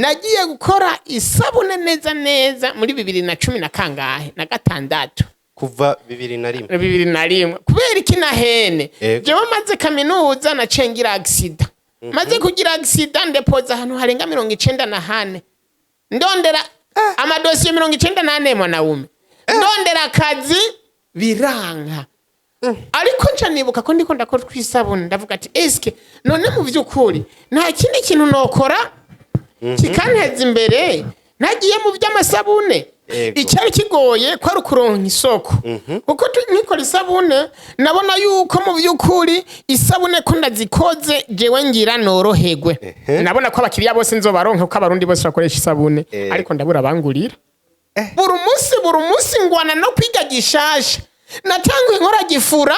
nagiye gukora isabune neza muri 2010 na kangahe na gatandatu kuva 2001 2001 kubera iki nahene jewe maze kaminuza na cengira accident maze kugira accident ndepoza ahantu harenga 94 ndondera amadosiye 94 mwanaume ndondera akazi biranka ariko nca nibuka ko ndiko ndakora twisabune ndavuga ati eske none mu byukuri nta kindi kintu nokora kikanteza imbere nagiye mu by'amasabune icyari kigoye ko ari ukuronka isoko kuko nikora isabune nabona yuko mu byukuri isabune ko ndazikoze jewe ngira norohegwe nabona ko abakiriya bose nzobaronka ko abarundi bose bakoresha isabune ariko ndabura bangurira buri munsi ngwana no kwiga gishasha natanguye nkora gifura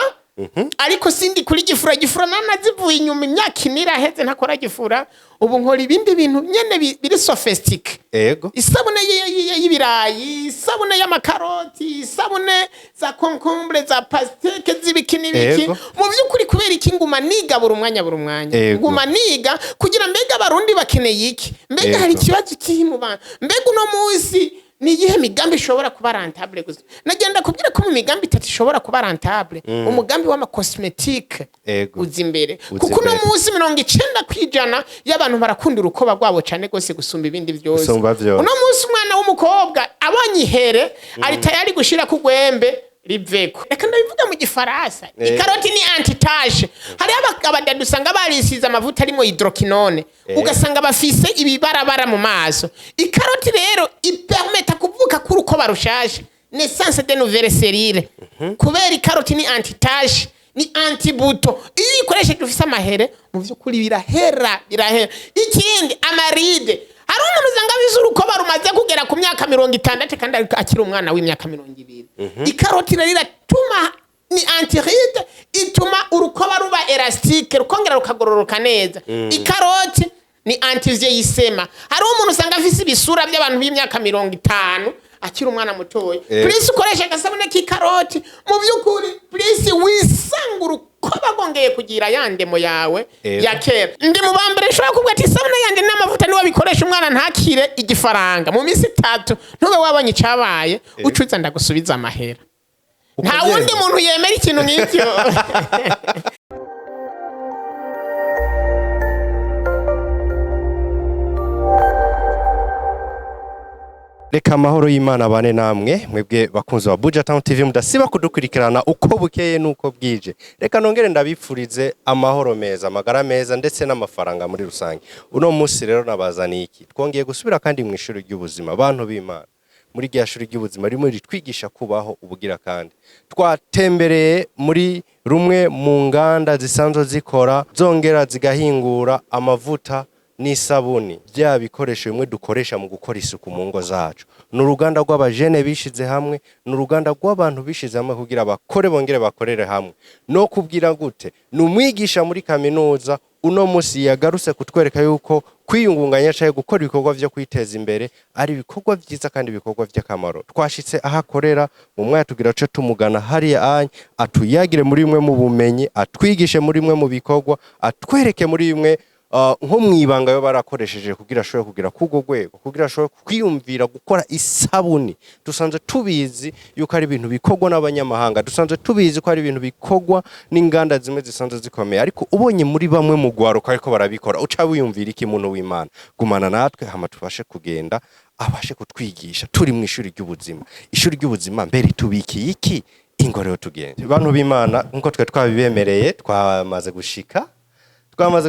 ariko sindi kuri gifura nanazivuye inyuma imyaka inira heze ntakora gifura ubu nkora ibindi bintu nyene biri sophistic isabune y'ibirayi isabune y'amakaroti isabune za concombre za pasteke z'ibikini biki mu byukuri kubera iki nguma niga buri umwanya nguma niga kugira mbega abarundi bakeneye iki mbega hari ikibazo kiri mu bantu mbega uno munsi ni igihe migambi ishobora kuba rentable gusa nagenda kubwira ko mu migambi itatu ishobora kuba rentable umugambi w'ama cosmetique uzi imbere kuko no munsi 90% y'abantu barakunda urukoba rwabo cyane gose gusumba ibindi byose uno munsi umwana w'umukobwa abonye ihere ari tayari gushira ku gwembe riveko reka ndabivuga mu gifaransa ikaroti ni anti-tache hari abadadu usanga barisize amavuta arimo hydroquinone ugasanga bafise ibibarabara mu maso ikaroti rero ipermeta kuvuka kuruko barushashe naissance de nouvelles cellules kubera ikaroti ni anti-tache ni anti-buto iyo ikoresheje ufise amahere mu byukuri birahera ikindi amaride hari umuntu uzanga bize urukoba rumaze kugera ku myaka 60 kandi akiri umwana w'imyaka 20 ikaroti riratuma ni antiride ituma urukoba ruba elastique rukongera rukagororoka neza ikaroti ni antivieillissement hari umuntu usanga afise ibisura by'abantu b'imyaka 50 akiri umwana mutoya please ukoresha agasabune k'ikaroti mu byukuri please wisanga urukoba gongeye kugira yandemo yawe ya kera ndi mu bambere nshobora kuvuga ati isabune yanje n'amavuta niwe bikoresha umwana ntakire igifaranga mu minsi 3 ntube wabonye icabaye ucuza ndagusubiza amahera nta wundi muntu yemera ikintu nk'icyo Reka amahoro y'Imana bane namwe mwebwe bakunzi wa BUJA Town TV mudasiba kudukurikirana uko bukeye nuko bwije reka nongere ndabipfurize amahoro meza amagara meza ndetse n'amafaranga muri rusange uno munsi rero nabazaniye iki twongeye gusubira kandi mu ishuri ry'ubuzima abantu b'Imana muri rya shuri ry'ubuzima rimwe ritwigisha kubaho ubugira kandi twatembereye muri rumwe mu nganda zisanzwe zikora zongera zigahingura amavuta n'isabuni bya bikoresho bimwe dukoresha mu gukora isuku mu ngo zacu n'uruganda rw'abajene bishize hamwe n'uruganda rw'abantu bishize hamwe kugira bakore bongere bakorere hamwe no kubwira gute n'umwigisha muri kaminuza uno musi yagarutse kutwereka yuko kwiyungunganya cyangwa gukora ibikorwa byo kwiteza imbere ari ibikorwa byiza kandi ibikorwa by'akamaro twashitse ahakorera mu mwanya tugira cyo tumugana hariya atuyagire muri bimwe mu bumenyi atwigishe muri bimwe mu bikorwa atwereke muri bimwe nko mwibanga yo barakoresheje kugira ashobore kugira kugo gwego kugira ashobore kwiyumvira gukora isabuni dusanzwe tubizi yuko ari ibintu bikorwa n'abanyamahanga dusanzwe tubizi ko ari ibintu bikorwa n'inganda zimwe zisanzwe zikomeye ariko ubonye muri bamwe mu gwaruka ariko barabikora uca wiyumvira iki muntu w'Imana gumana natwe hama tubashe kugenda abashe kutwigisha turi mu ishuri ry'ubuzima mbere tubikiye iki ingorero tugende bantu b'Imana nkuko twe twabibemereye twamaze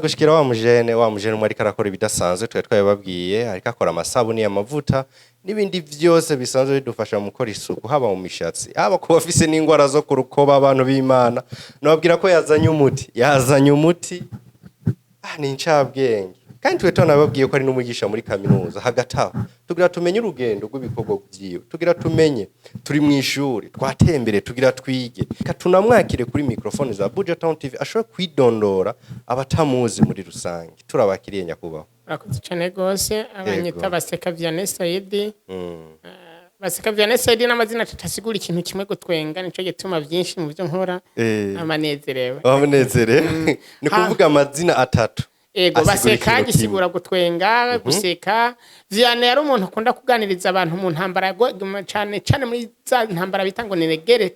gushikira wa mujene umwe arakora ibidasanzwe twababwiye ariko akora amasabuni y'amavuta n'ibindi byose bisanzwe bidufasha mu gukora isuku haba mu mishatsi haba ku bafise n'ingwara zo ku rukoba abantu b'Imana nababwira ko yazanye umuti ni incabwenge kandi twe tunababwiye ko ari n'umugisha muri kaminuza hagataho tugira tumenye urugendo rw'ibikorwa byiwe tugira tumenye turi mu ishuri twatembere tugira twige katunamwakire kuri microphone za BUJA Town TV ashobora kwidondora abatamuzi muri rusange turabakiriye nyakubaho akoze cyane gose abanyita baseka Vianney SAԻDI baseka Vianney SAԻDI n'amazina tutasigura ikintu kimwe gutwenga nico gituma byinshi mu byo nkora amanezerewe ni kuvuga amazina atatu ego baseka gisigura gutwenga guseka Vianney yari umuntu akunda kuganiriza abantu mu ntambara cyane cyane muri za ntambara bita ngo negere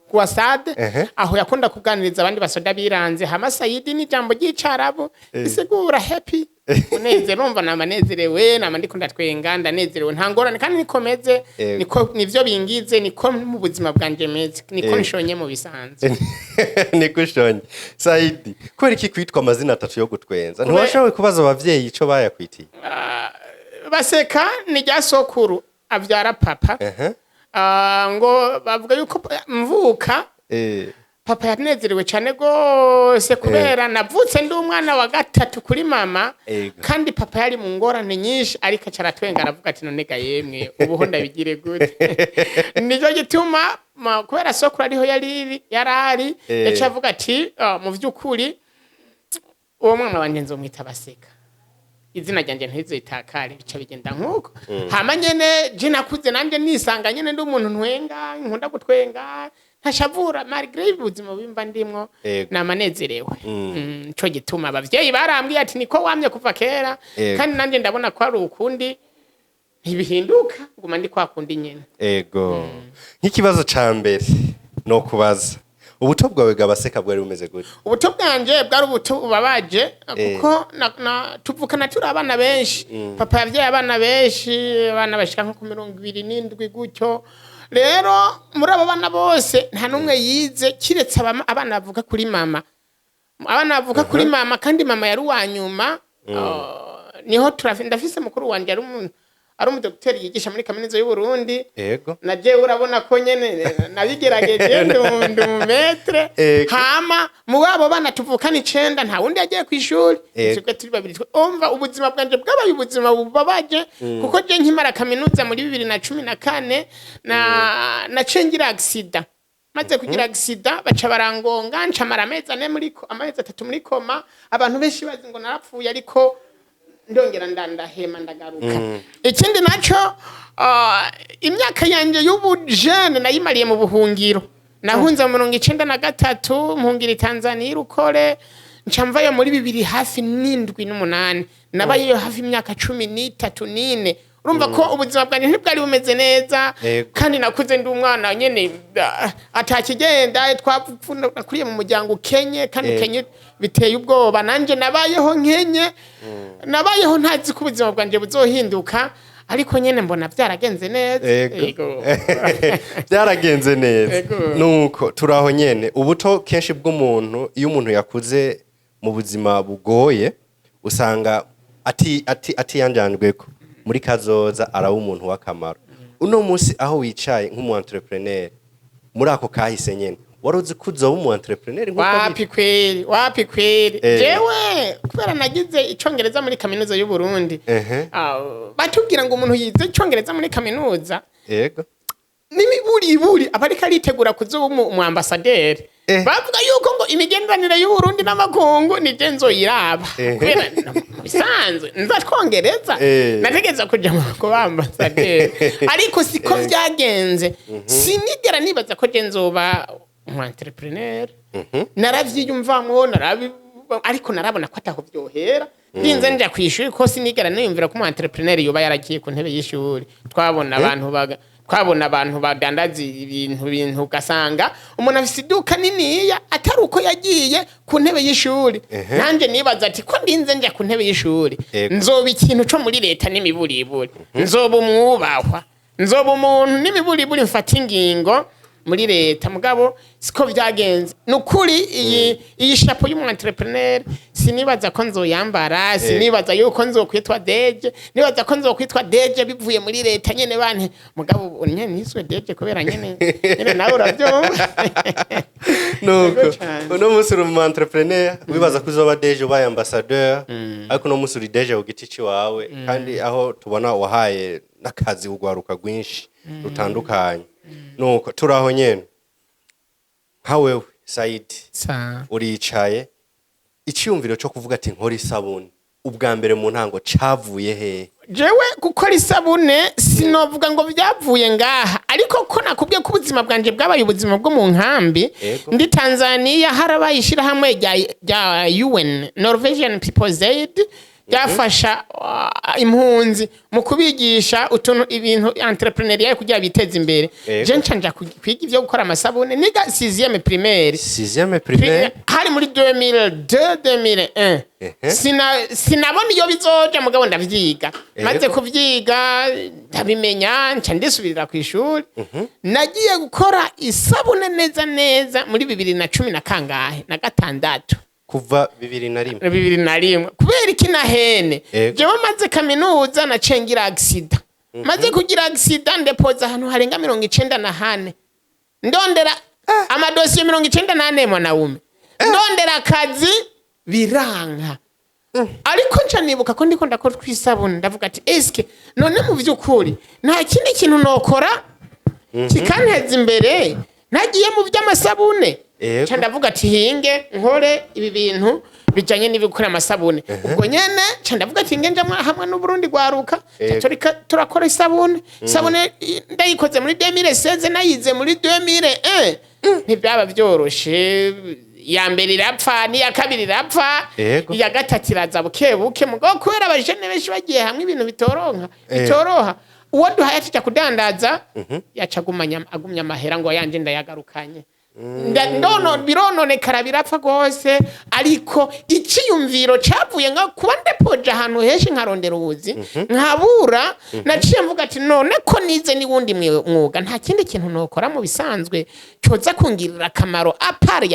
kuwa sade aho yakunda kuganiriza abandi basoda biranze hama SAԻDI ni jambo ry'icarabo isigura happy unezero umva namanezerewe namandiko ndatwenga ndanezerewe nta ngorane kandi nikomeze niko nivyo bingize niko mu buzima bwanje meze niko nshonye mu bisanzwe niko shonye SAԻDI kwera iki kwitwa amazina atatu yo gutwenza ntiwashoboye kubaza abavyeyi ico bayakwitiye baseka ni rya sokuru avyara papa ngo bavuga yuko mvuka papa yanezerewe cyane gose kubera navutse ndi umwana wa gatatu kuri mama kandi papa yari mu ngorane nyinshi ariko acaratwenga aravuga ati none ga yemwe ubuho ndabigire gute nijo gituma kubera sokuru ariho yarari yacavuga ati mu vy'ukuri uwo mwana wanje nzomwita baseka izina ryanje ntizitakare bica bigenda nkuko hama nyene je nakuze nanje nisanga nyene ndi umuntu ntwenga nkunda gutwenga ntashavura malgré ubuzima bimba ndimwo namanezerewe cyo gituma abavyeyi barambwiye ati niko wamye kuva kera kandi nanje ndabona ko ari ukundi ntibihinduka nguma ndi kwakundi nyene ego nk'ikibazo ca mbere no kubaza ubuto bwawe gabaseka bwari bumeze gute ubuto bwanje bwari ubuto bubabaje kuko tuvukana turi abana benshi papa yavyaye abana benshi abana bashika nko 27 gutyo rero muri abo bana bose nta numwe yize kiretse abana bavuga kuri mama kuri mama kandi mama yari uwanyuma niho ndafise mukuru wanje ari umudokiteri yigisha muri kaminuza y'u Burundi naje urabona ko nyene nabigerageje ndi umumetre hama mu babo bana tuvukana 9 nta wundi yagiye ku ishuri twe turi babiri umva ubuzima bwanje bwabaye ubuzima bubabaje kuko je nkimara kaminuza muri 2014 na cengira accident maze kugira accident baca barangonga ncamara amezi 3 muri koma abantu benshi bazi ngo narapfuye ariko ndongera ndahema ndagaruka ikindi naco imyaka yanje y'ubujene nayimariye mu buhungiro nahunze mu 1993 mpungira Tanzania irukore ncamvayo muri 2 hafi 7 nabayeyo hafi imyaka 13 urumva ko ubuzima bwanjye ntibwari bumeze neza kandi nakuze ndi umwana nyene atakigenda twapfunda kuriye mu muryango ukenye kandi ukenye biteye ubwoba nanje nabayeho nkenye nabayeho ntazi ko ubuzima bwanjye buzohinduka ariko nyene mbona byaragenze neza yego byaragenze neza nuko turaho nyene ubuto kenshi bw'umuntu iyo umuntu yakuze mu buzima bugoye usanga ati yanjanjweko muri kazoza arawo umuntu wakamaro uno munsi aho wicaye nk'umu entrepreneur muri ako kahise nyene waruzi kuzo umu entrepreneur wapi kweri jewe kubera nagize icongereza muri kaminuza y'u Burundi batubwira ngo umuntu yize icongereza muri kaminuza yego nimiburi abarika aritegura kuzo umu ambassadeur bavuga yuko ngo imigenderanire y'u Burundi n'amakungu ni genzo yiraba kubera bisanzwe nzatwongereza nategeza kuja mu ambassadeur ariko siko vyagenze sinigera nibaza ko genzoba umu entrepreneur naravyiyumvamwo ariko narabona ko ataho byohera ndinze nja kwishuri ko sinigera niyumvira ko umu entrepreneur yoba yaragiye ku ntebe y'ishuri twabona abantu badandaza ibintu ugasanga umuntu afise iduka niniya atari uko yagiye ku ntebe y'ishuri nanje nibaza ati ko ndinze nja ku ntebe y'ishuri nzoba ikintu co muri leta n'imiburiburi nzoba umwubahwa nzoba umuntu n'imiburiburi mfata ingingo muri leta mugabo siko vyagenze nukuri iyi shapo y'umu entrepreneur sinibaza ko nzoyambara sinibaza yuko nzokwitwa deje nibaza ko nzokwitwa deje bivuye muri leta nyene bane mugabo nyene niswe deje kubera nyene nawe uravyumva nuko uno musi uri umu entrepreneur wibaza ko uzoba deje ubaye ambassadeur ariko uno musi uri deje ku giti ciwawe kandi aho tubona wahaye n'akazi ugwaruka rwinshi rutandukanye nuko turaho nyene nka wewe SAԻDI uricaye icyumviro cyo kuvuga ati nkora isabuni ubwa mbere mu ntango cavuye he jewe gukora isabune sinovuga ngo byavuye ngaha ariko ko nakubwiye ko ubuzima bwanje bwabaye ubuzima bwo mu nkambi ndi Tanzania harabaye ishirahamwe rya UN Norwegian People's Aid byafasha impunzi mu kubigisha utuntu ibintu entrepreneurial kugira biteze imbere je ncanja kwiga ivyo gukora amasabune niga 6e primaire hari muri 2002 sinabona iyo bizoja mugabo ndavyiga maze kuvyiga ndabimenya nca ndisubirira ku ishuri nagiye gukora isabune neza muri 2010 na kangahe na gatandatu kuva 2001 kubera iki nahene jewe maze kaminuza na cengira accident maze kugira accident ndepoza ahantu harenga 94 ndondera amadosiye 94 mwanaume ndondera akazi biranka ariko nca nibuka ko ndiko ndakora twisabune ndavuga ati eske none mu vy'ukuri nta kindi kintu nokora kikanteza imbere nagiye mu by'amasabune nca ndavuga ati hinge nkore ibi bintu bijanye n'ibikora amasabune ubwo nyene nca ndavuga ati nge njamwe hamwe n'Uburundi gwaruka turakora isabune ndayikoze muri 2016 nayize muri 2001 ntibyaba byoroshe ya mbere irapfa ni ya kabiri irapfa ya gatatu iraza bukebuke mugabo kubera abajene benshi bagiye hamwe ibintu bitoroha uwo duhaye ati kudandaza yacagumanya agumya amahera ngo yanje ndayagarukanye birononekara birapfa gose ariko iciyumviro cavuye nga kuba ndepoje ahantu henshi nkarondera ubuzi nkabura naciye mvuga ati none ko nize ni wundi mwuga nta kindi kintu nokora mu bisanzwe coza kungirira akamaro apart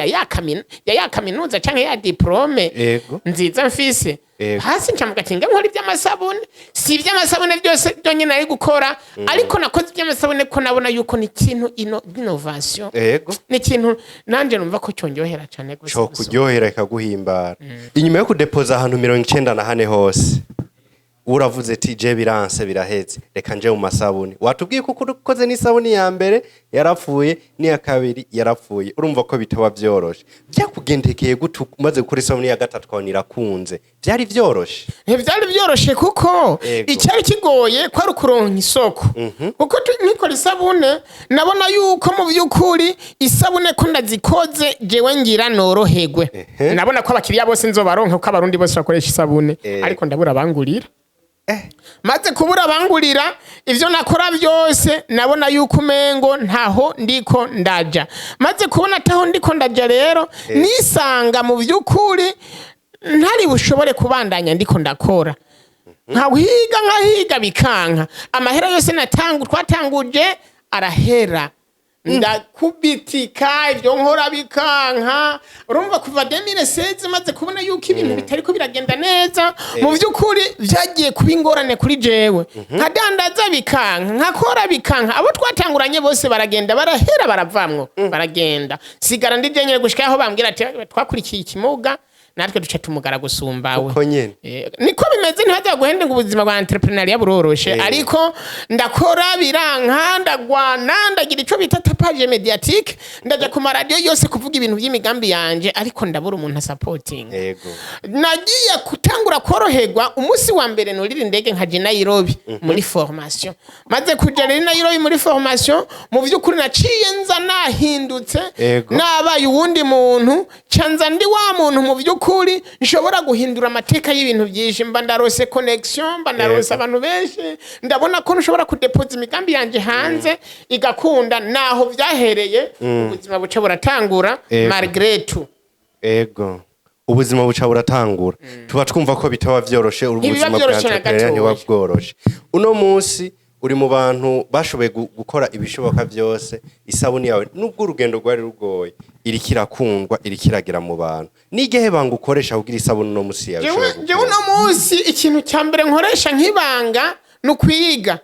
ya kaminuza canke ya diplome nziza mfise hasi ncamuga ati nkora iby'amasabune si iby'amasabune byose byonyine ari gukora ariko nakoze iby'amasabune ko nabona yuko ni ikintu innovation ni ikintu nanje numva ko cyonjohera cyane gusa cyo kuryohera ikaguhimbara inyuma yo kudepoza ahantu 94 hose uravuze ati je biranse biraheze reka nje mu masabune watubwiye ko ukoze n'isabune ya mbere yarapfuye n'iya kabiri yarapfuye urumva ko bitaba byoroshe byakugendekeye gutu maze gukora isabune ya gatatu kwa nirakunze byari byoroshe ntibyari byoroshe kuko icyari kigoye ko ari kuronka isoko kuko nikora isabune nabona yuko mu by'ukuri isabune ko ndazikoze jewe ngira norohegwe nabona ko abakiriya bose nzobaronka ko abarundi bose bakoresha isabune ariko ndabura bangurira maze kubura bangurira ivyo nakora byose nabona yuko umengo ntaho ndiko ndaja maze kubona taho ndiko ndaja rero nisanga mu by'ukuri ntari bushobore kubandanya ndiko ndakora nkahiga bikanka amahera yose twatanguje arahera ndakubitika ibyo nkora bikanka urumva kuva 2016 maze kubona yuko ibintu bitari ko biragenda neza mu by'ukuri byagiye kuba ingorane kuri jewe nkadandaza bikanka nkakora bikanka abo twatanguranye bose baragenda barahera baravamwo baragenda sigara ndije nyene gushika aho bambwira ati twakurikiye ikimuga natwe duce tumugara gusumbawe uko nyene niko bimeze ntaza guhende ngo ubuzima bwa entrepreneuriat buroroshe ariko ndakora biranka ndagwana ndagira ico bita tapage mediatique ndaje ku radio yose kuvuga ibintu by'imigambi yanje ariko ndabura umuntu supporting nagiye kutangura koroherwa umunsi wa mbere nurira indege nkaje Nairobi muri formation maze kuja rero Nairobi muri formation mu by'ukuri naciye nza nahindutse nabaye uwundi muntu canza ndi wa muntu mu kuri nshobora guhindura amateka y'ibintu byinshi mba ndarose connection mba ndarose abantu benshi ndabona ko nshobora kudepoza imigambi yanje hanze igakunda naho byahereye ubuzima buca buratangura malgré tout ubuzima buca buratangura tuba twumva ko bitaba vyoroshe ubuzima bwa bworoshe uno munsi uri mu bantu bashoboye gukora ibishoboka byose isabuni yawe nubwo urugendo rwari rugoye irikirakundwa irikiragira mu bantu nigehe banga ukoresha kugira isabuni no musi yawe jewe no musi ikintu cyambere nkoresha nkibanga no kwiga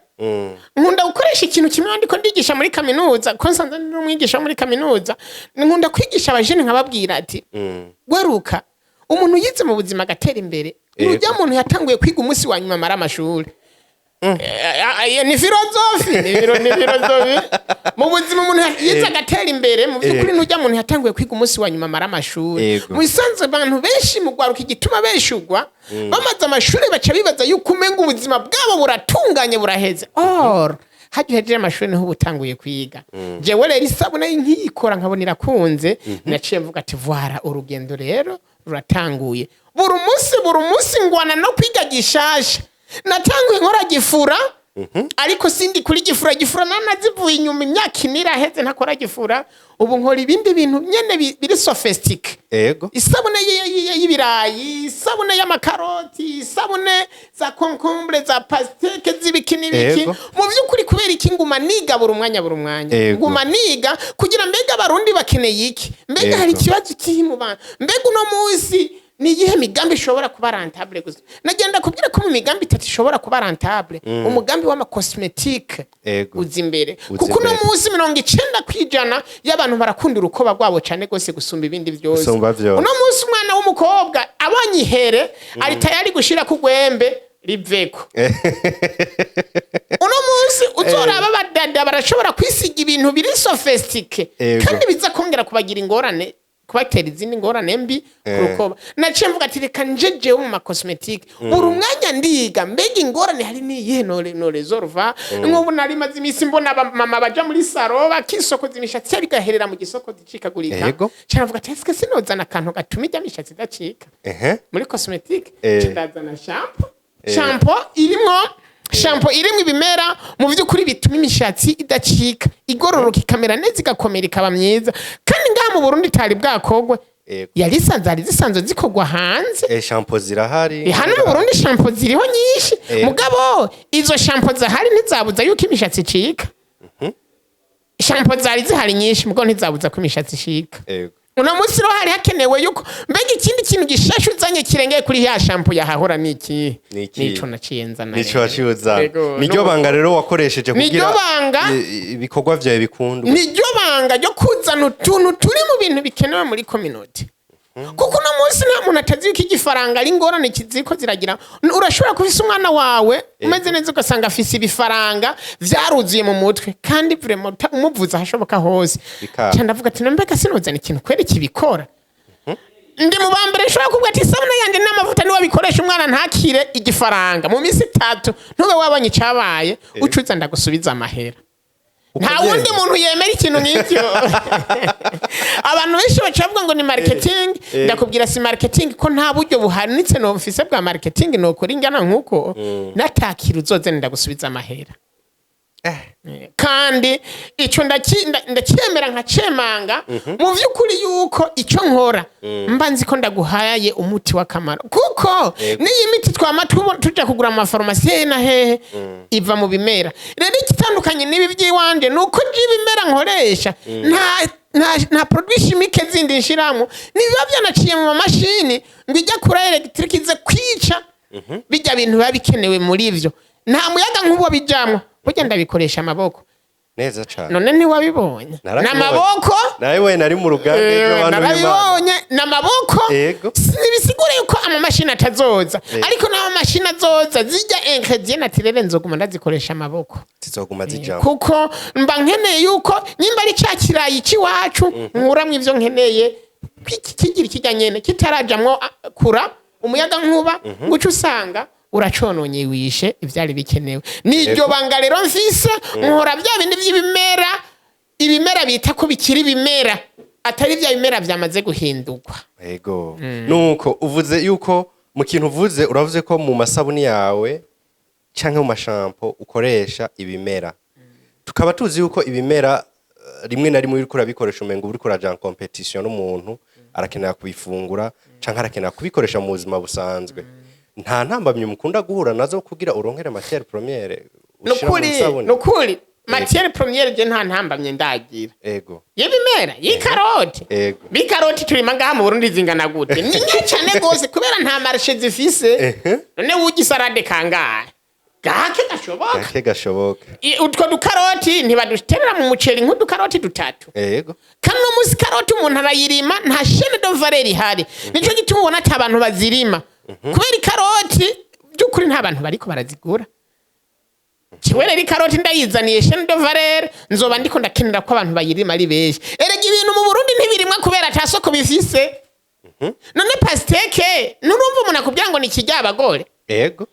nkunda gukoresha ikintu kimwe ndiko ndigisha muri kaminuza ko nsanze ndi umwigisha muri kaminuza nkunda kwigisha abajene nkababwira ati gwaruka umuntu yize mu buzima gatera imbere urujya muntu yatanguye kwiga umunsi wa nyuma mara amashuri ni filozofi mu buzima umuntu yize agatera imbere mu by'ukuri n'ujya muntu yatanguye kwiga umunsi wa nyuma amara amashuri mu bisanzwe abantu benshi mu gwaruka igituma beshugwa bamaze amashuri baca bibaza yuko umenga ubuzima bwabo buratunganye buraheze hajya uhejeje amashuri niho ubutanguye kwiga jewe rero isabune nkiyikora nkabona irakunze naciye mvuga ati voilà urugendo rero ruratanguye buri munsi ngwana no kwiga gishasha natanguye nkora gifura ariko sindi kuri gifura nanazivuye inyuma imyaka inira heze ntakora gifura ubu nkora ibindi bintu nyene biri sophistique isabune y'ibirayi isabune y'amakaroti isabune za concombre za pasteke z'ibikini biki mu by'ukuri kubera iki nguma niga buri umwanya nguma niga kugira mbega abarundi bakeneye iki mbega hari ikibazo kiri mu bantu mbega uno munsi ni iyihe migambi ishobora kuba rentable gusa nagenda kubwira ko mu migambi itatu ishobora kuba rentable umugambi w'amacosmetique uzi imbere kuko no munsi 90% y'abantu barakunda urukoba rwabo cyane gose gusumba ibindi byose uno munsi umwana w'umukobwa abonye ihere ari tayari gushira ku gwembe riveko uno munsi uzoraba badada barashobora kwisiga ibintu biri sophistique kandi biza kongera kubagira ingorane kubatera izindi ngorane mbi kurukoba naciye mvuga ati reka njeje mu macosmetique buri umwanya ndiga mbega ingorane hari niyihe no resolve nk'ubu nari maze imisi mbona mama baja muri saro bakisokoza imishatsi bigaherera mu gisoko dicikagurika cyane mvuga ati eske sinozana akantu gatuma ijya imishatsi idacika muri cosmetique ndazana shampoo irimo ibimera mu by'ukuri bituma imishatsi idacika igororoka ikamera neza igakomera ikaba myiza kandi ngaha mu Burundi tari bwakogwe yari zisanzwe zikogwa hanze shampoo zirahari hano mu Burundi shampoo ziriho nyinshi mugabo izo shampoo zahari ntizabuza yuko imishatsi icika shampoo zari zihari nyinshi mugabo ntizabuza ko imishatsi icika uno munsi ro hari hakenewe yuko mbega ikindi kintu gishasha uzanye kirengeye kuri ya shampoo yahahora niki nico naciyenza nayo nico waciuza niryo banga rero wakoresheje kugira ibikorwa byawe bikundwa niryo banga ryo kuzana utuntu turi mu bintu bikenewe muri community kuko no munsi nta muntu atazi yuko igifaranga ari ingorane kiziko ziragira urashobora kufisa umwana wawe umeze neza ugasanga afise ibifaranga vyaruzuye mu mutwe kandi vraiment umuvuza hashoboka hose cyane avuga ati mbega sinozana ikintu kwere kibikora ndi mu bambere nshobora kuvuga ati sabuna yanje n'amavuta niwe bikoresha umwana ntakire igifaranga mu minsi 3 ntube wabonye cabaye ucuza ndagusubiza amahera nta wundi muntu yemera ikintu nk'icyo abantu benshi bacavuga ngo ni marketing ndakubwira si marketing ko nta buryo buhanitse no mfise bwa marketing no kuri ingana nkuko natakira uzoze ndagusubiza amahera kandi ico ndacyemera nka cemanga mu vy'ukuri yuko ico nkora mba nzi ko ndaguhaye umuti w'akamaro kuko niyi miti twama tuja kugura mu farumasi na hehe iva mu bimera rero ikitandukanye nibi byiwanje nuko ibimera nkoresha nta produit chimique zindi nshiramo nibiba byanaciye mu mashini ngo ijya kura electric ize kwica bijya bintu babikenewe muri ivyo nta muyaga nk'ubo bijamwe burya ndabikoresha amaboko neza cyane none ni wabibonye n'amaboko nawe nari mu ruganda rw'abantu nabibonye n'amaboko nibisigure yuko amamashini atazoza ariko n'amamashini azoza zijya ingredient naturelle nzoguma ndazikoresha amaboko zizoguma zijamo kuko mba nkeneye yuko nimba ari cya kirayi cy'iwacu nkuramwe ivyo nkeneye kigira kijya nyene kitarajamwo kura umuyaga nkuba guca usanga uracononye wishe ivyari bikenewe niryo banga rero mfise nkora bya bindi by'ibimera ibimera bita ko bikiri bimera atari bya bimera byamaze guhindurwa yego nuko uvuze yuko mu kintu uvuze uravuze ko mu masabuni yawe canke mu mashampo ukoresha ibimera tukaba tuzi yuko ibimera rimwe na rimwe uriko urabikoresha umengo uriko uraja en competition n'umuntu arakenera kubifungura canke arakenera kubikoresha mu buzima busanzwe nta ntambamye mukunda guhura nazo kugira uronkere matière première nukuri matière première je nta ntambamye ndagira ego y'ibimera y'ikaroti bikaroti turima ngaha mu Burundi zingana gute ni nke cyane gose kubera nta marché zifise none wugi salade kangahe gake gashoboka utwo dukaroti ntibaduterera mu muceri nk'udukaroti dutatu yego kandi no musi karoti umuntu arayirima nta chaîne de valeur ihari nico gituma ubona ati abantu bazirima kubera ikaroti by'ukuri nta bantu bariko barazigura Kiwe rero ikaroti ndayizaniye chaîne de valeur nzoba ndiko ndakenera ko abantu bayirima ari benshi. Erega ibintu mu Burundi ntibirimwa kubera atasoko bifise. None pasteke nurumva umuntu akubwira ngo ni kijya abagore. Ego.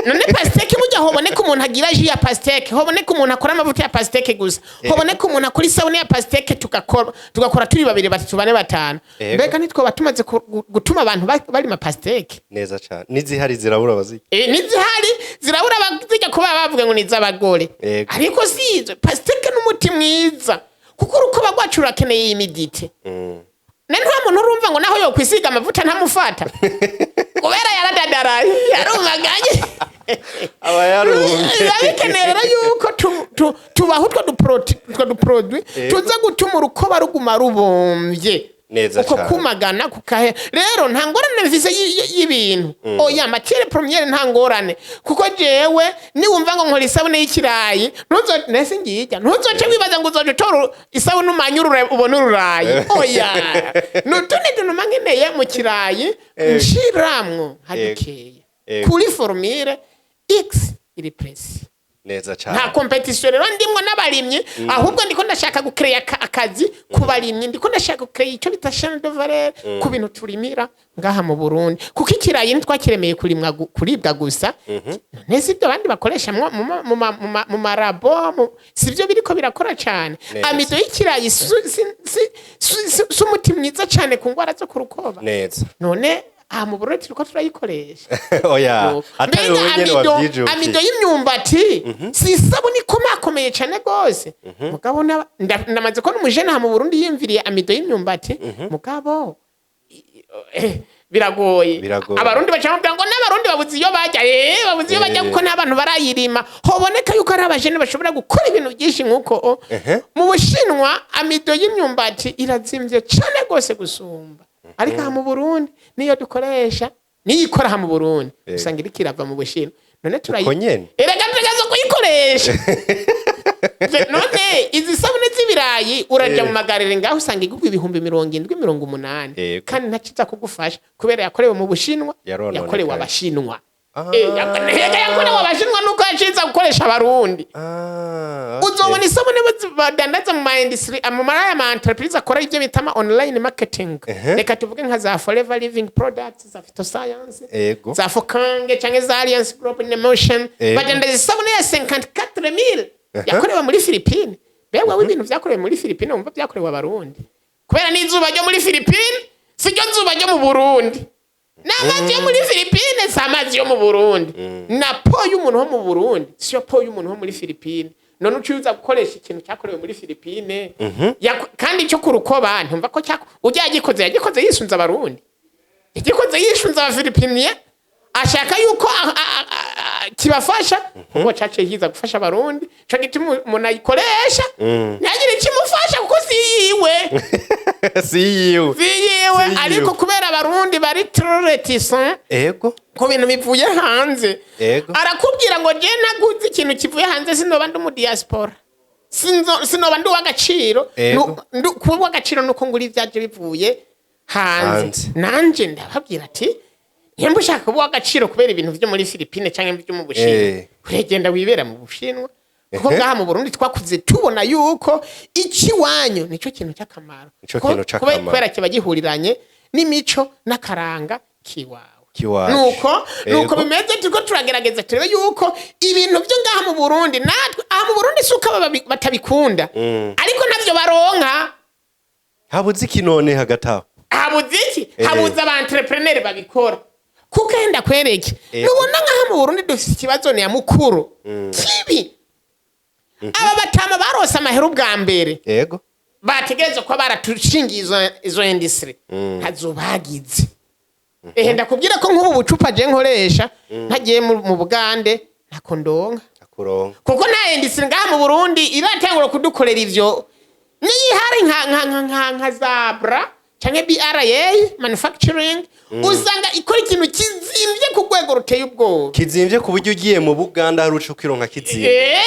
None pasteke mujya hoboneka umuntu agira ji ya pasteke, hoboneka umuntu akora amavuta ya pasteke gusa. Hoboneka umuntu akora isabune ya pasteke tugakora turi babiri batatu bane batanu. Mbega nitwo batumaze gutuma abantu bari ma pasteke. Neza cyane. Nizihari zirabura baziki. Nizihari zirabura bazijya kuba bavuga ngo nizabagore. Ariko sizo pasteke n'umuti mwiza. Kuko urukoba rwacu rurakeneye imidite. Nene muntu urumva ngo naho yo kwisiga amavuta ntamufata. Kubera yaradadaraye yarumaganye. Aba yarumye. Yabikenera yuko tubaho utwo duproduit tuza gutuma urukoba ruguma rubomvye. Neza cyane. Uko kumagana kukahe. Rero nta ngorane mvise y'ibintu. Oya matière première nta ngorane. Kuko jewe niwumva ngo nkora isabune y'ikirayi, nese ngijya. Ntuzoce wibaza ngo uzoje tora isabune umanyurure ubone ururayi. Oya. Nutune tunumangeneye mu kirayi, nshiramwo hadikeye. Kuri formire X iri presi. Neza cyane. Nta competition rero ndimwe n'abarimye ahubwo ndiko ndashaka gucreate akazi kubarimye ndiko ndashaka gucreate icyo bita chaîne de valeur ku bintu turimira ngaha mu Burundi kuko ikirayi ntitwakiremeye kurimwa kuribwa gusa nese ibyo bandi bakoresha mu marabo sivyo biriko birakora cyane amido y'ikirayi sumuti mwiza cyane ku ngwara zo kurukoba neza none mu Burundi turiko turayikoresha. Oya, atari wenyene wabyijukiye. Amido y'imyumbati si isabuni ikomakomeye cyane gose. Mugabo ndamaze ko n'umujene ha mu Burundi yimviriye amido y'imyumbati. Mugabo biragoye. Abarundi bacamubwira ngo n'abarundi babuze iyo bajya babuze iyo bajya kuko n'abantu barayirima. Hoboneka yuko ari abajene bashobora gukora ibintu byinshi nkuko mu Bushinwa amido y'imyumbati irazimvye cyane gose gusumba. Ariko ha mu Burundi niyo dukoresha niyikora ha mu Burundi usanga iri kirava mu Bushinwa none erega tugazo kuyikoresha none izi sabune z'ibirayi uraja mu magarire ngaho usanga igugwa ibihumbi 70-80 kandi ntakiza kugufasha kubera yakorewe mu Bushinwa yakorewe abashinwa yakorewe abashinwa nuko yaciza gukoresha abarundi uzobona isabune badandaza mu industry mu maraya ma entreprise akora ibyo bitama online marketing reka tuvuge nka za Forever Living Products za Phytoscience za Fokange canke za Alliance Group in Emotion badandaza isabune ya 54,000 yakorewe muri Philippines bewe w'ibintu vyakorewe muri Philippines umva vyakorewe abarundi kubera n'izuba ryo muri Philippines siryo zuba ryo mu Burundi n'amazi yo muri Philippines samazi yo mu Burundi na po y'umuntu wo mu Burundi siyo po y'umuntu wo muri Philippines none ucuza gukoresha ikintu cyakorewe muri Philippines kandi cyo kurukoba ntumva ko ujyagikoze yagikoze yisunza abarundi yagikoze yisunza aba Philippines ashaka yuko kibafasha ngo cace yiza gufasha abarundi cyo gituma umuntu ayikoresha ntagire kimufasha kuko siyiwe ariko kubera abarundi bari reticent ko bintu bivuye hanze arakubwira ngo je naguze ikintu kivuye hanze sinoba ndi mu diaspora sinoba ndi w'agaciro kuba w'agaciro nuko nguri ivyaje bivuye hanze nanje ndababwira ati Yembo ushaka kuba w'agaciro kubera ibintu byo muri Philippines canke byo mu Bushinwa uregenda wibera mu Bushinwa kuko ngaha mu Burundi twakuze tubona yuko ikiwanyu nico kintu cy'akamaro kubera kiba gihuriranye n'imico n'akaranga kiwawe nuko bimeze tuko turagerageza turebe yuko ibintu byo ngaha mu Burundi natwe mu Burundi suka batabikunda ariko navyo baronka habuze iki none hagataho habuze aba entrepreneur babikora kuko enda kwereke nubona ngaha mu Burundi dufite ikibazo ne ya mukuru kibi aba batama barose amahera ubwa mbere bategereza ko baratushingiza izo industry hazobagize ndakubwira ko nk'ubu bucupa je nkoresha ntagiye mu Bugande nakondonga kuko nta industry ngaha mu Burundi iratangura kudukorera ivyo niyihari nka Zabra canke BRA manufacturing usanga ikora ikintu kizimvye ku rwego ruteye ubwoba kizimvye ku buryo ugiye mu Buganda haruca ukironka kizimvye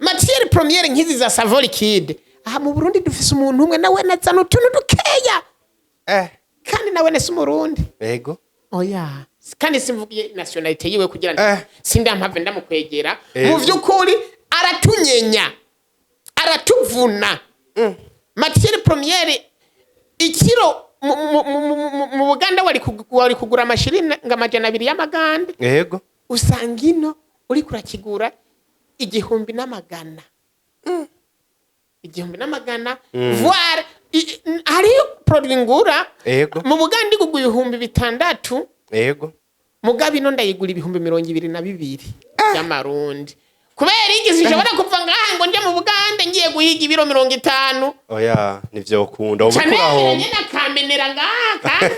matière première nkizi za savon liquide aha mu Burundi dufise umuntu umwe nawe nazana utuntu dukeya kandi nawe nese umurundi yego oya kandi simvugiye nationality yiwe kugira ngo sindampave ndamukwegera mu vy'ukuri aratunyenya aratuvuna matière première ikiro mu Buganda wari kugura amashiringi amajana 200 y'amaganda yego usanga ino uri kurakigura 1,000 n'amagana voire hari produit ngura mu Buganda igugwa 6,000 yego mugabe ino ndayigura 22,000 y'amarundi kubera igisi ishobora kuva ngaha ngo nje mu Buganda ngiye guhiga ibiro 50 oya nivyo ukunda umukuraho nyene akamenera ngaha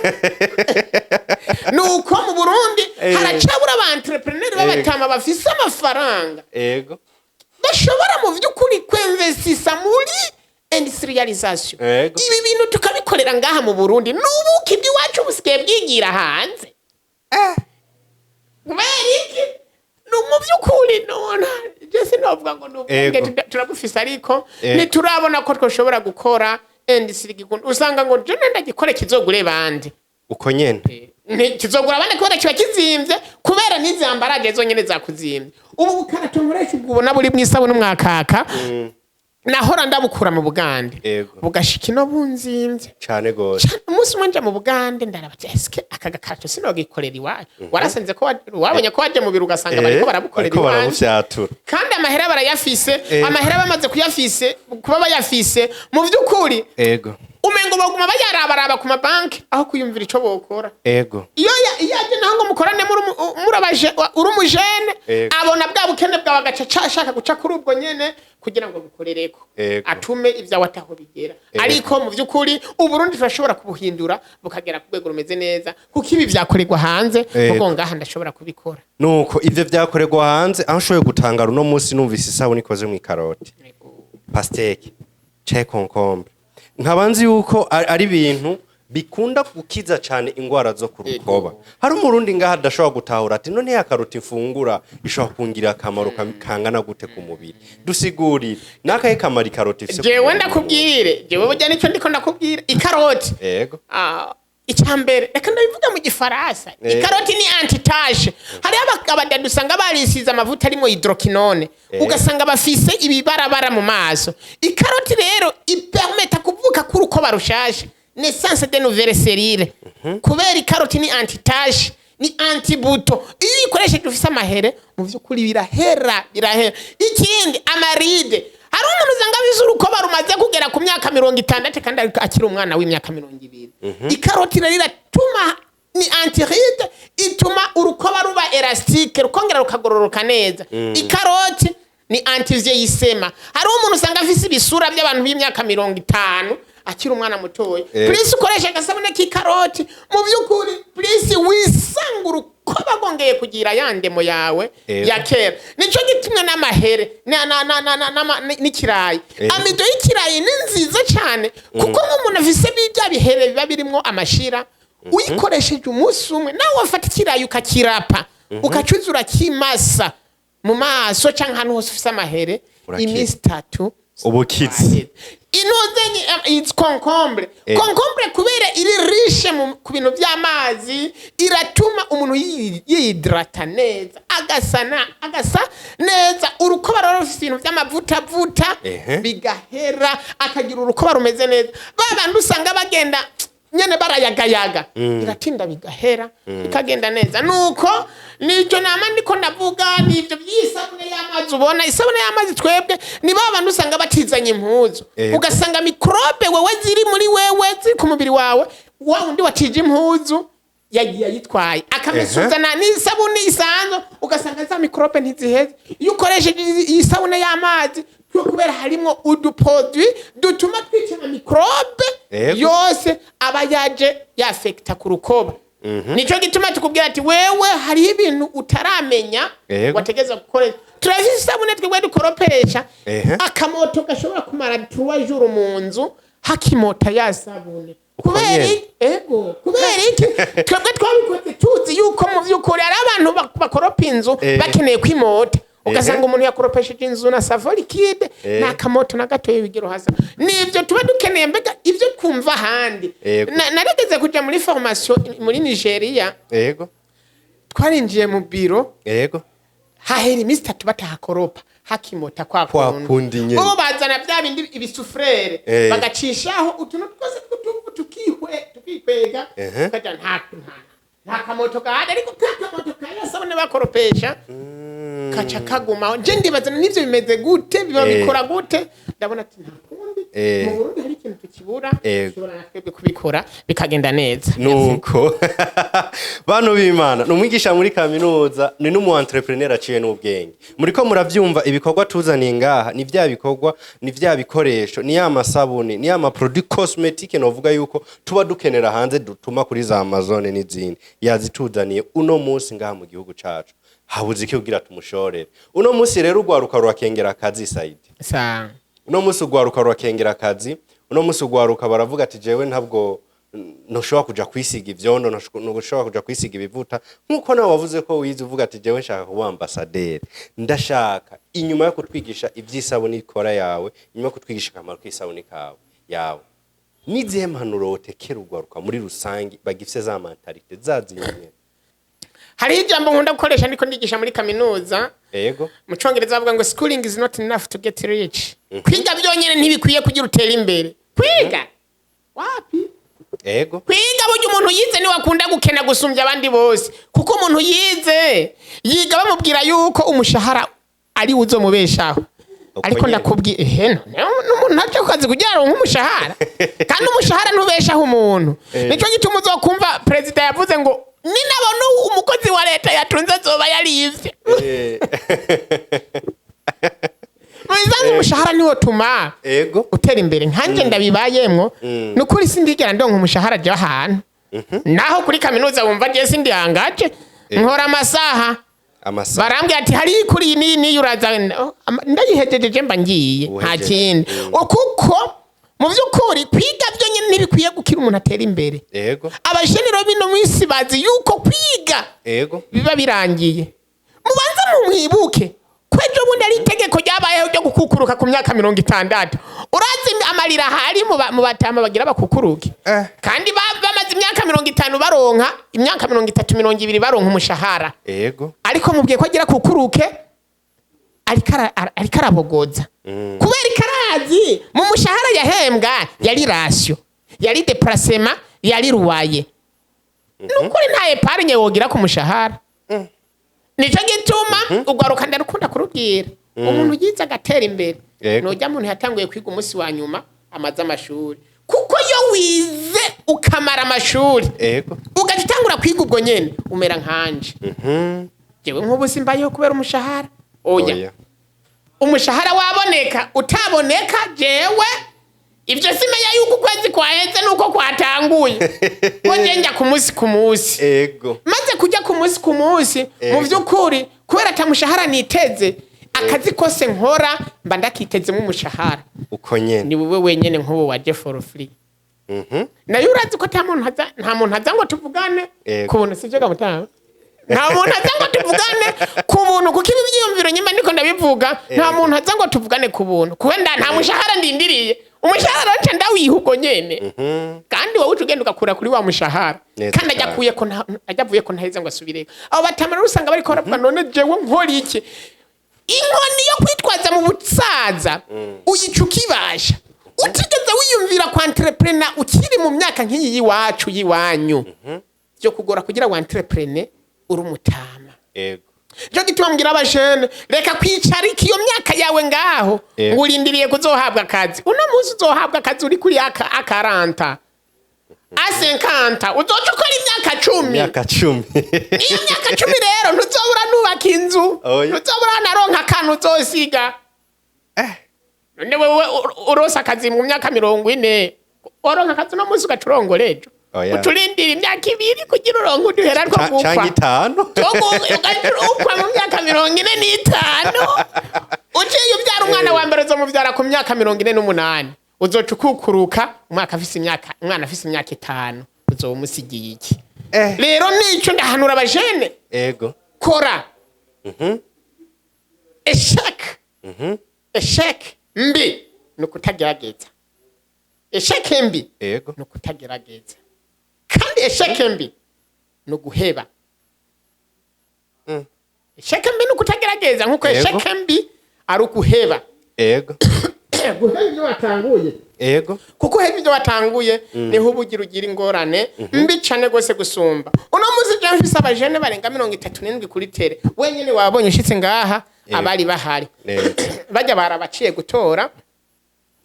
nuko mu Burundi haracabura aba entrepreneur b'abatama bafise amafaranga yego bashobora mu vy'ukuri kwinvestisa muri industrialisation ibi bintu tukabikorera ngaha mu Burundi n'ubuki bw'iwacu busigaye bwigira hanze kubera iki mu vy'ukuri nona jese novuga ngo n'ubwenge turabufise ariko ntiturabona ko twoshobora gukora industry gikunda usanga ngo je ndagikore kizogure bande uko nyene kizogura bande kubera kiba kizimvye kubera n'izambaraje zonyene zakuzimvye ubu bukaratongoresha ubona buri mwisabune mwakaka nahora ndabukura mu Bugande bugashika ino bunzimvye cyane gose umunsi mwanje mu Bugande ndarabati eske akaga kato sinogikorera iwacu warasenze ko wabonye ko waje mu biro ugasanga bariko barabukorera iwacu kandi amahera barayafise amahera bamaze kuyafise kuba bayafise mu vy'ukuri umengo baguma bayarabaraba ku mabanki aho kuyumvira ico bokora iyo yaje naho ngo mukorane murabaje urumujene abona bwa bukene bwa bagaca ashaka guca kuri ubwo nyene kugira ngo bukorereko atume ivya wataho bigera ariko mu vy'ukuri uburundi turashobora kubuhindura bukagera ku rwego rumeze neza kuko ibi vyakorerwa hanze ubwo ngaha ndashobora kubikora nuko ivyo vyakorerwa hanze aho shoye gutangara uno munsi numvise isabuni ikoze mu ikaroti pasteke concombre nkabanzi yuko ari ibintu bikunda gukiza cyane ingwara zo ku rukoba hari umurundi ngaha adashobora gutahura ati none ya karoti mfungura ishobora kungira akamaro kangana gute ku mubiri dusigurire nakaye kamari karoti ifise jewe ndakubwire jewe burya nico ndiko ndakubwira ikaroti yego icyambere reka ndabivuga mu gifaransa ikaroti ni anti-tache hari abadadu usanga barisize amavuta arimo hydroquinone ugasanga bafise ibibarabara mu maso ikaroti rero ipermeta kuvuka kuri uko barushashe naissance de nouvelles cellules kubera ikaroti ni anti-tache ni anti-buto iyo ikoresheje ufise amahere mu vy'ukuri birahera ikindi amaride hari umuntu uzanga bize urukoba rumaze kugera ku myaka 60 kandi akiri umwana w'imyaka 20 ikaroti rero iratuma ni antiride ituma urukoba ruba elastique rukongera rukagororoka neza ikaroti ni antivieillissement hari umuntu usanga afise ibisura by'abantu b'imyaka 50 akiri umwana mutoya please ukoresha agasabune k'ikaroti mu by'ukuri please wisanga urukoba gongeye kugira yandemo yawe ya kera nico gitumwe n'amahere n'ikirayi amido y'ikirayi ni nziza cyane kuko nk'umuntu afise bya bihere biba birimo amashira uyikoresheje umunsi umwe nawe wafata ikirayi ukakirapa ukacuzura kimasa mu maso canke ahantu hose ufise amahere iminsi 3 ubukizi inozenye it's concombre kubera iri riche ku bintu by'amazi iratuma umuntu yidrata neza agasa neza urukoba rero rufite ibintu by'amavuta bigahera akagira urukoba rumeze neza babandi usanga bagenda nyene barayagayaga iratinda bigahera ikagenda neza nuko nico nama ndiko ndavuga nivyo by'isabune y'amazi ubona isabune y'amazi twebwe ni babandi usanga batizanye impuzu ugasanga microbe wewe ziri muri wewe ziri ku mubiri wawe wundi watije impuzu yagiye yitwaye akamesuzana n'isabune isanzwe ugasanga za microbe ntiziheze iyo ukoresheje isabune y'amazi kubera harimo uduproduit dutuma twica microbe yose aba yaje yafekta ku rukoba nico gituma tukubwira ati wewe hari ibintu utaramenya wategeza gukoresha turavise isabune twebwe dukoropesha akamoto gashobora kumara 3 jours mu nzu hakimota ya sabune kubera iki twebwe twabikoze tuzi yuko mu vy'ukuri ari abantu bakoropa inzu bakeneye kwimota ugasanga umuntu yakoropesheje inzu na savo liquide na kamoto na gatoye bigero hasa nivyo tuba dukeneye mbega ivyo kumva handi narigeze kuja muri formation muri Nigeria twarinjiye mu biro yego hahera iminsi 3 batahakoropa hakimota kwa kundi nyene bo bazana bya bindi ibisufrere bagacishaho utuntu twose tukikwega kaja nta kamoto gahari ariko kamoto kayasabone bakoropesha kaca kaguma je ndibazana nivyo bimeze gute biba bikora gute ndabona ati nta kundi mu Burundi hari ikintu tukibura tushobora natwe kubikora bikagenda neza nuko bano b'Imana numwigisha muri kaminuza ni numu entrepreneur aciye n'ubwenge muriko muravyumva ibikorwa tuzaniye ngaha ni vya bikorwa ni vya bikoresho ni ya masabuni ni ya ma produit cosmetique novuga yuko tuba dukenera hanze dutuma kuri za Amazon n'izindi yazituzaniye uno munsi ngaha mu gihugu cacu habuze iki kugira tumushorere uno munsi rero ugwaruka rurakengera akazi SAԻDI sa uno munsi ugwaruka rurakengera akazi uno munsi ugwaruka baravuga ati jewe ntabwo noshobora kuja kwisiga ivyondo noshobora kuja kwisiga ibivuta nkuko nawe wavuze ko wize uvuga ati jewe nshaka kuba ambassadeur ndashaka inyuma yo kutwigisha ivy'isabuni ikora yawe inyuma yo kutwigisha akamaro k'isabuni kawe yawe nizihe mpanuro wotekera ugwaruka muri rusangi bagifise za mentalite zazinyene hari ijambo nkunda gukoresha ndiko ndigisha muri kaminuza yego mu Congereza bavuga ngo schooling is not enough to get rich kwiga byonyene ntibikwiye kugira utera imbere kwiga wapi yego kwiga buryo umuntu yize ni wakunda gukena gusumbya abandi bose kuko umuntu yize yiga bamubwira yuko umushahara ari uzomubeshaho ariko ndakubwiye n'umuntu ntaje kazi kugira ngo umushahara kandi umushahara ntubeshaho umuntu nico gituma uzokumva president yavuze ngo ninabona umukozi wa leta yatunze zoba yarivye Mwiza umushahara niwo tuma utera imbere nkanje ndabibayemwo nukuri sindigera ndonka umushahara je ahantu naho kuri kaminuza wumva je sindihangaje nkora amasaha barambye ati hari kuri ni uraza ndayihejeje mba ngiye nta kindi kuko mu vyukuri kwiga byo nyine ntibikwiye gukira umuntu atera imbere abajenero bino mwisi bazi yuko kwiga biba birangiye mubanza mumwibuke kwejo bundi ari itegeko ryabayeho ryo gukukuruka ku myaka 60 urazi amarira hari mu batama bagira bakukuruke kandi bamaze imyaka 50 baronka imyaka 30 20 baronka umushahara ariko mubwiye ko agira kukuruke ariko arabogoza kubera ikarazi mu mushahara yahembwa yari ratio yari déplacement yari ruwaye nukuri nta epargne wogira ku mushahara nico gituma ugwaruka ndarukunda kurubwira umuntu yiza agatera imbere nojya muntu yatanguye kwiga umunsi wa nyuma amaza amashuri kuko yo wize ukamara amashuri ugatangura kwiga ubwo nyene umera nkanje jewe nk'ubusimbayeho kubera umushahara oya umushahara waboneka utaboneka jewe ivyo simenya yuko kwezi kwaheze nuko kwatanguye ko njya ku munsi maze kujya ku munsi mu vyukuri kubera atamushahara niteze akazi kose nkora mba ndakiteze mu mushahara uko nyene ni wewe wenyene nk'ubu waje for free nayo urazi ko nta muntu aza ngo tuvugane kubona sivyo gamutanga nta muntu aza ngo tuvugane ku buntu kuko ibi byiyumviro nyuma ndiko ndabivuga nta muntu aza ngo tuvugane ku buntu kubenda nta mushahara ndindiriye umushahara nca ndawihugo nyene kandi wowe ugenda ugakura kuri wa mushahara kandi ajavuye ko ntaheza ngo asubire abo batamara usanga bari ko ravuga none jewe nkora iki inkoni yo kwitwaza mu butsaza uyicukibasha utigeze wiyumvira kwa entrepreneur ukiri mu myaka nk'iyi yiwacu yiwanyu byo kugora kugira wa entrepreneur urumutama jo gituma mbwira abajene reka kwicara iyo myaka yawe ngaho ngurindiriye kuzohabwa akazi uno munsi uzohabwa akazi uri kuri A40 A50 uzoca ukora imyaka 10 iyo myaka 10 rero ntuzobura nubaka inzu ntuzobura naronka akantu uzosiga none wewe urosa akazi mu myaka 40 waronka akazi no munsi ugacurongorejo utulindira imyaka 2 kugira uronke uduhera two gukwa canke 5 ukwa mu myaka 45 uciye ubyara umwana wa mbere zo muvyara ku myaka 48 uzoca ukukuruka umwana afise imyaka 5 uzomusigiye iki rero nico ndahanura abajene kora eshek mbi nukutagerageza eshek mbi nukutagerageza kandi esheke mbi no guheba sheke mbi nukutagerageza nkuko Yego. sheke mbi ari ukuheba Ego. guheba ibyo watanguye Ego. kuko uheba ibyo watanguye niho ubugira ugira ingorane mbi cane gose gusumba uno muzi je mfise abajene barenga 37 kuri tere wenyene wabonye ushitse ngaha abari bahari bajya barabaciye gutora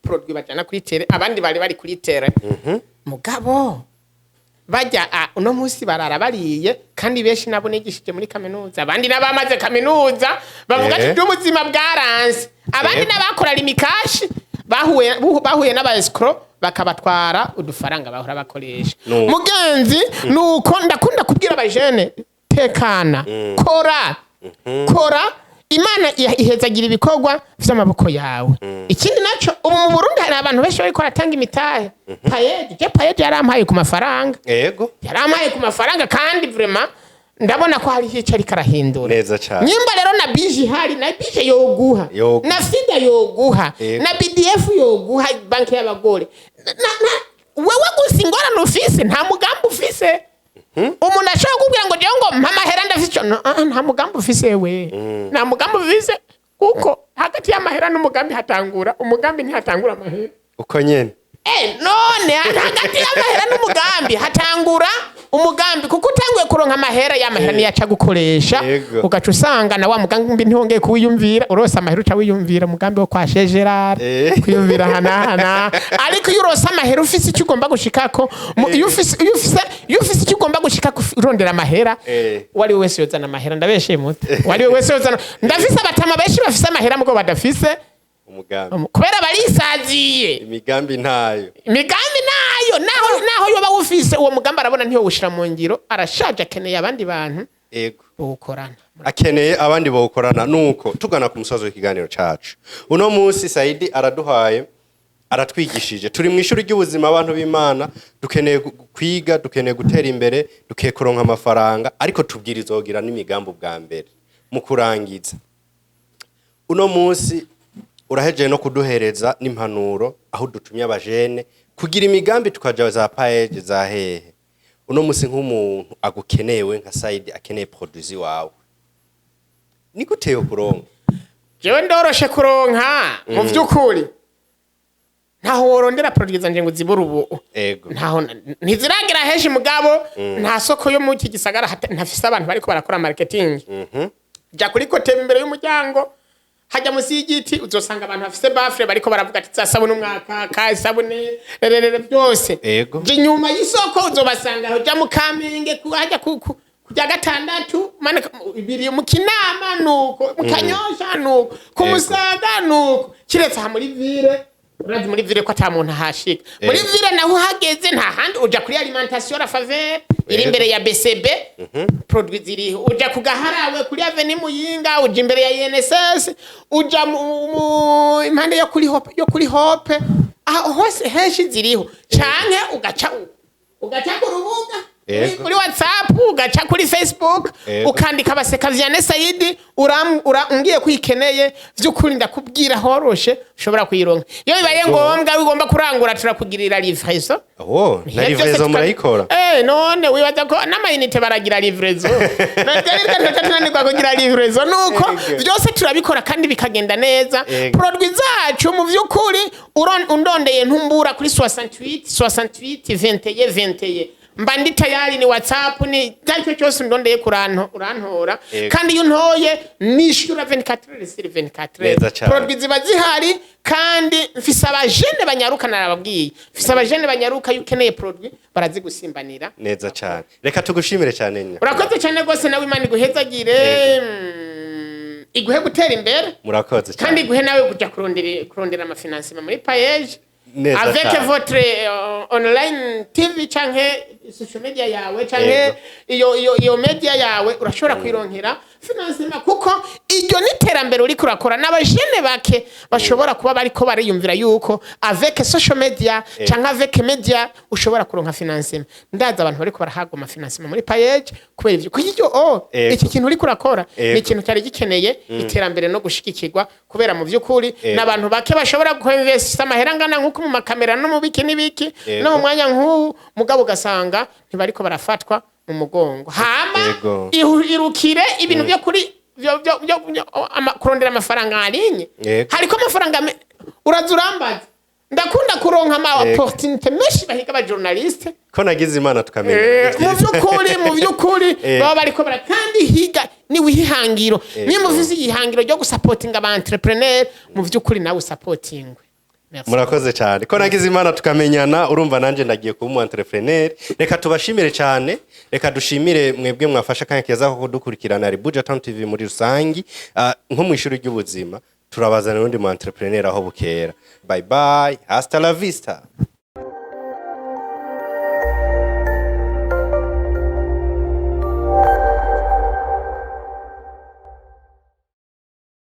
produit bajana kuri tere abandi bari kuri tere mugabo bajya uno musi barara bariye kandi benshi nabo nigishije muri kaminuza abandi nabamaze kaminuza bavuga ati ubuzima bwaranse abandi nabakora limikashi bahuye n'aba escrow bakabatwara udufaranga bahora bakoresha mugenzi nuko ndakunda kubwira abajene tekana kora Imana ihezagira ibikorwa vy'amaboko yawe ikindi naco ubu mu Burundi hari abantu benshi bariko baratanga imitahe payeje yarampaye ku mafaranga yarampaye ku mafaranga kandi vraiment ndabona ko hari hica ariko arahindura neza cyane nyimba rero na bije hari na bije yoguha na FIDA yoguha na BDF yoguha banki y'abagore wewe gusa ingorane ufise nta mugambi ufise umuntu ashobora kubwira ngo jewe ngo mpa mahera ndafise nta mugambi ufise we nta mugambi ufise kuko hagati y'amahera n'umugambi hatangura umugambi ntihatangura amahera uko nyene none hagati y'amahera n'umugambi hatangura umugambi kuko utanguye kuronka amahera y'amahera niyaca gukoresha ugaca usanga na wa mugambi ntihongeye kuwiyumvira urose amahera uca wiyumvira umugambi wo kwa Gerard kwiyumvira hana ariko iyo urose amahera ufise icyo ugomba gushikako iyo ufise icyo ugomba gushikako urondera amahera wari wese yozana amahera ndabeshe muto wari wese yozana ndafise abatama benshi bafise amahera mugo badafise umugambi kubera barisaziye imigambi nayo naho yoba ufise uwo mugambi arabona ntiyo wushira mu ngiro arashaje akeneye abandi bantu bokorana akeneye abandi bokorana nuko tugana ku musozo w'ikiganiro cacu uno munsi SAԻDI araduhaye aratwigishije turi mu ishuri ry'ubuzima abantu b'Imana dukeneye kwiga dukeneye gutera imbere dukekoronka amafaranga ariko tubwirizogira n'imigambi bwa mbere mu kurangiza uno munsi urahejeje no kuduhereza n'impanuro aho dutumye abajene kugira imigambi tukaja za page za hehe uno musi nk'umuntu agukenewe nka SAԻDI akeneye produit wawe nigute yo kuronka jewe ndoroshe kuronka mu vy'ukuri ntaho worondera produit zanje ngo zibura ubu ntaho ntiziragira heshi mugabo nta soko yo mu iki gisagara ntafise abantu bariko barakora marketing ja kuri kote imbere y'umuryango hajya musi y'igiti uzosanga abantu bafise bafre bariko baravuga ati zasabune umwaka ka sabune byose je nyuma y'isoko uzobasanga aho ja mu Kamenge hajya kujya gatandatu mane ibiri mu Kinama nuko mu Kanyosha nuko ku Musaga nuko kiretse ha muri ville urazi muri ville ko ata muntu hashika muri ville naho hageze nta handi uja kuri alimentation la faveur iri imbere ya BCB produit ziriho uja kugaharawe kuri Avenue Muyinga uja imbere ya INSS uja mu impande yo kuri Hope aho hose heshi ziriho canke ugaca ku rubuga kuri WhatsApp ugaca kuri Facebook ukandika baseka vyane SAԻDI ungiye kwikeneye vy'ukuri ndakubwira horoshe ushobora kuyironka iyo bibaye ngombwa wigomba kurangura turakugirira livraison na livraison murayikora none wibaza ko n'amayinite baragira livraison nanirwa kugira livraison nuko byose turabikora kandi bikagenda neza produit zacu mu vy'ukuri undondeye ntumbura kuri 68 mbandi tayari ni WhatsApp ni tanke cyose ndondeye urantora kandi iyo ntoye nishura 24/24 produit ziba zihari kandi mfise abajene banyaruka narababwiye mfise abajene banyaruka yukeneye produit barazigusimbanira neza cyane reka tugushimire cyane nyine urakoze cyane gose nawe Imana iguhezagire iguhe gutera imbere murakoze cyane kandi iguhe nawe kujya kurondera amafinancement muri page avec votre online TV canke social media yawe canke iyo media yawe urashobora kwironkera financement kuko iryo niterambere uri kurakora n'abajene bake bashobora kuba bariko bariyumvira yuko avec social media canke avec media ushobora kuronka financement ndaza abantu bariko barahaga financement muri page kubera ivyo kuko iki kintu uri kurakora ni ikintu cyari gikeneye iterambere no gushikikirwa kubera mu vy'ukuri n'abantu bake bashobora kuinvest amahera ngana nkuko mu makamera no mu biki nibiki no mu mwanya nk'ubu mugabo gasanga ntibariko barafatwa mu mugongo hama Yego. irukire ibintu byo kuri kurondera amafaranga arinye Yego. hariko amafaranga urazurambaza ndakunda kuronka ama opportunité menshi bahiga aba journaliste ko nagize imana tukamenya mu vyukuri baba bariko bara kandi higa ni wihangiro ni muvizi ihangiro ryo gusupportinga aba entrepreneur mu vyukuri nawe supportingwe. Murakoze cyane ko nagize imana tukamenyana urumva nanje ndagiye kuba umu entrepreneur reka tubashimire cyane reka dushimire mwebwe mwafasha kandi keza ko kudukurikirana ari BUJA Town TV muri rusangi nko mu ishuri ry'ubuzima turabazana n'undi mu entrepreneur aho bukera bye bye hasta la vista.